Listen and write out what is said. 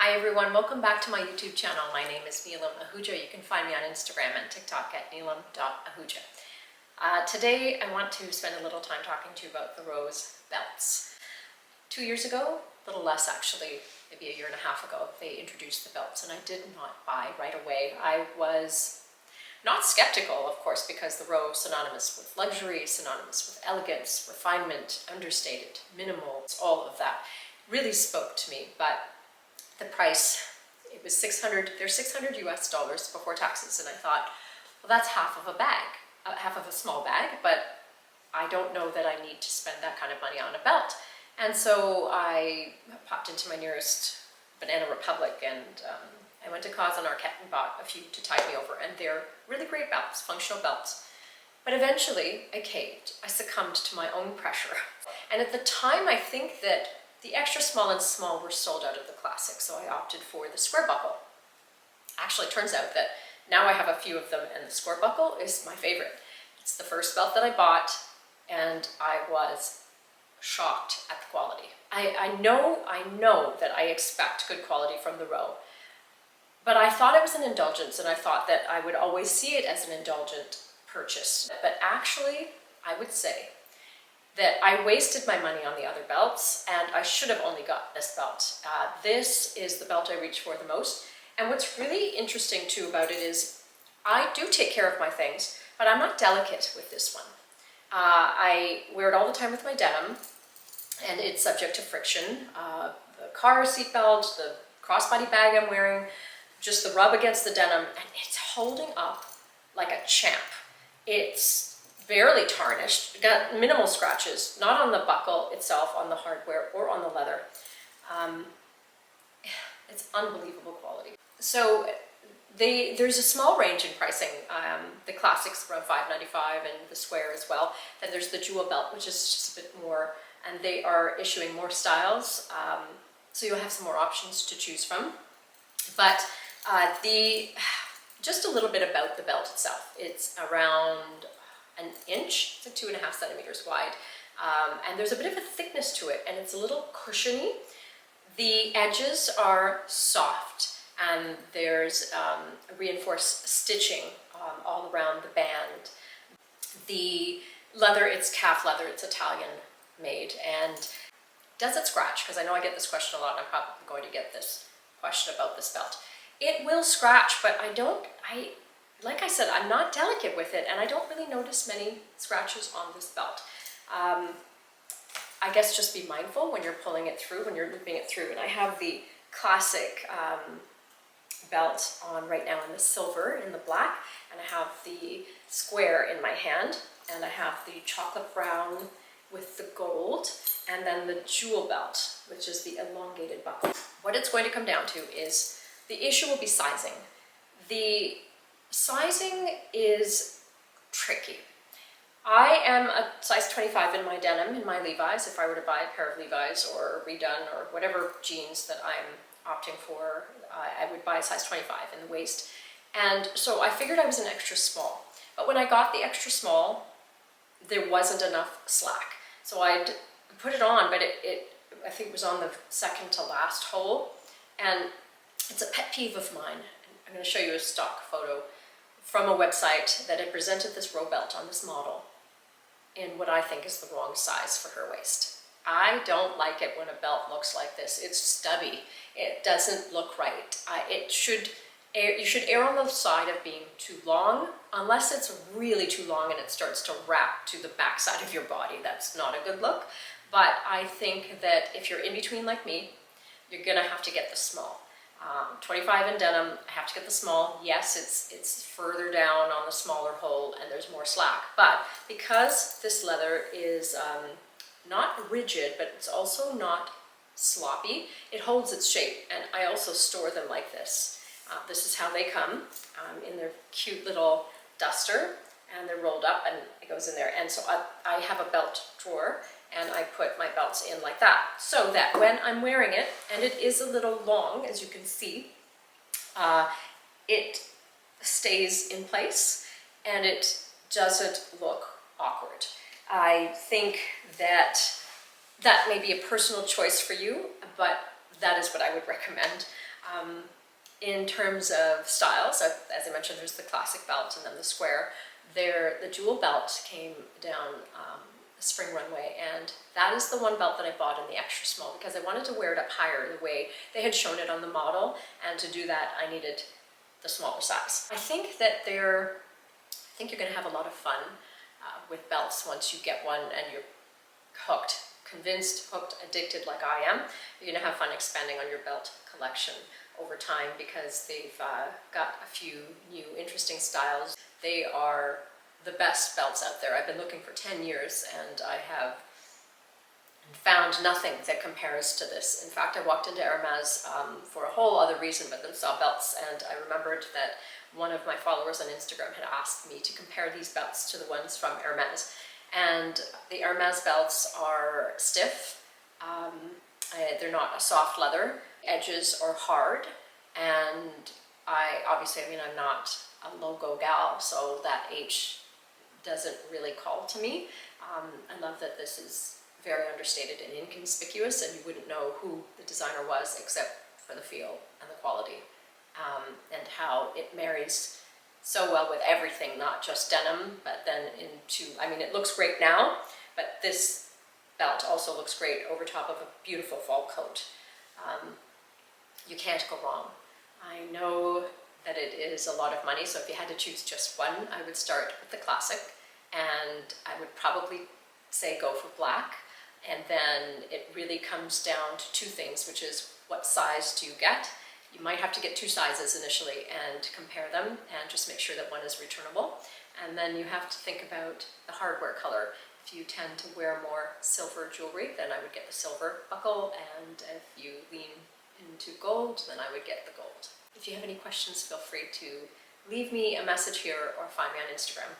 Hi everyone, welcome back to my YouTube channel. My name is Neelam Ahuja. You can find me on Instagram and TikTok at neelam.ahuja. Today I want to spend a little time talking to you about the rose belts. 2 years ago, a little less actually, maybe a year and a half ago, they introduced the belts and I did not buy right away. I was not skeptical, of course, because the rose, synonymous with luxury, synonymous with elegance, refinement, understated, minimal, all of that really spoke to me. But the price, it was they're $600 US before taxes, and I thought, well, that's half of a bag, half of a small bag, but I don't know that I need to spend that kind of money on a belt. And so I popped into my nearest Banana Republic and I went to Cause Market and bought a few to tide me over, and they're really great belts, functional belts. But eventually I caved. I succumbed to my own pressure. And at the time, I think that the extra small and small were sold out of the classic, so I opted for the square buckle. Actually, it turns out that now I have a few of them, and the square buckle is my favorite. It's the first belt that I bought, and I was shocked at the quality. I know that I expect good quality from the row, but I thought it was an indulgence, and I thought that I would always see it as an indulgent purchase. But actually, I would say that I wasted my money on the other belts, and I should have only got this belt. This is the belt I reach for the most, and what's really interesting too about it is I do take care of my things, but I'm not delicate with this one. I wear it all the time with my denim, and it's subject to friction. The car seat belt, the crossbody bag I'm wearing, just the rub against the denim, and it's holding up like a champ. It's barely tarnished, got minimal scratches, not on the buckle itself, on the hardware, or on the leather. It's unbelievable quality. So there's a small range in pricing. The classics around $5.95 and the square as well. Then there's the jewel belt, which is just a bit more, and they are issuing more styles. So you'll have some more options to choose from. But just a little bit about the belt itself. It's around an inch, it's like 2.5 centimeters wide, and there's a bit of a thickness to it, and it's a little cushiony. The edges are soft, and there's reinforced stitching all around the band. The leather, it's calf leather, it's Italian made, and does it scratch? Because I know I get this question a lot, and I'm probably going to get this question about this belt. It will scratch, but like I said, I'm not delicate with it, and I don't really notice many scratches on this belt. I guess just be mindful when you're pulling it through, when you're looping it through. And I have the classic belt on right now in the silver, in the black, and I have the square in my hand, and I have the chocolate brown with the gold, and then the jewel belt, which is the elongated buckle. What it's going to come down to is the issue will be sizing. The sizing is tricky. I am a size 25 in my denim, in my Levi's. If I were to buy a pair of Levi's or redone or whatever jeans that I'm opting for, I would buy a size 25 in the waist. And so I figured I was an extra small. But when I got the extra small, there wasn't enough slack. So I'd put it on, but I think it was on the second to last hole. And it's a pet peeve of mine. I'm going to show you a stock photo from a website that had presented this row belt on this model in what I think is the wrong size for her waist. I don't like it when a belt looks like this. It's stubby. It doesn't look right. You should err on the side of being too long, unless it's really too long and it starts to wrap to the back side of your body. That's not a good look. But I think that if you're in between like me, you're gonna have to get the small. 25 in denim, I have to get the small. Yes, it's further down on the smaller hole and there's more slack, but because this leather is not rigid, but it's also not sloppy, it holds its shape, and I also store them like this. This is how they come in their cute little duster, and they're rolled up and it goes in there. And so I have a belt drawer, and I put my belts in like that, so that when I'm wearing it, and it is a little long, as you can see, it stays in place and it doesn't look awkward. I think that that may be a personal choice for you, but that is what I would recommend. In terms of styles, as I mentioned, there's the classic belt and then the square. The jewel belt came down the spring runway, and that is the one belt that I bought in the extra small because I wanted to wear it up higher the way they had shown it on the model, and to do that I needed the smaller size. I think you're going to have a lot of fun with belts once you get one and you're hooked, convinced, hooked, addicted like I am. You're going to have fun expanding on your belt collection over time because they've got a few new interesting styles. They are the best belts out there. I've been looking for 10 years and I have found nothing that compares to this. In fact, I walked into Hermes for a whole other reason, but then saw belts, and I remembered that one of my followers on Instagram had asked me to compare these belts to the ones from Hermes. And the Hermes belts are stiff, they're not a soft leather, edges are hard, and I'm not a logo gal, so that H doesn't really call to me. I love that this is very understated and inconspicuous, and you wouldn't know who the designer was except for the feel and the quality, and how it marries so well with everything, not just denim, but then it looks great now, but this belt also looks great over top of a beautiful fall coat. You can't go wrong. I know that it is a lot of money, so if you had to choose just one, I would start with the classic, and I would probably say go for black, and then it really comes down to two things, which is what size do you get? You might have to get two sizes initially and compare them and just make sure that one is returnable. And then you have to think about the hardware color. If you tend to wear more silver jewelry, then I would get the silver buckle, and if you lean into gold, then I would get the gold. If you have any questions, feel free to leave me a message here or find me on Instagram.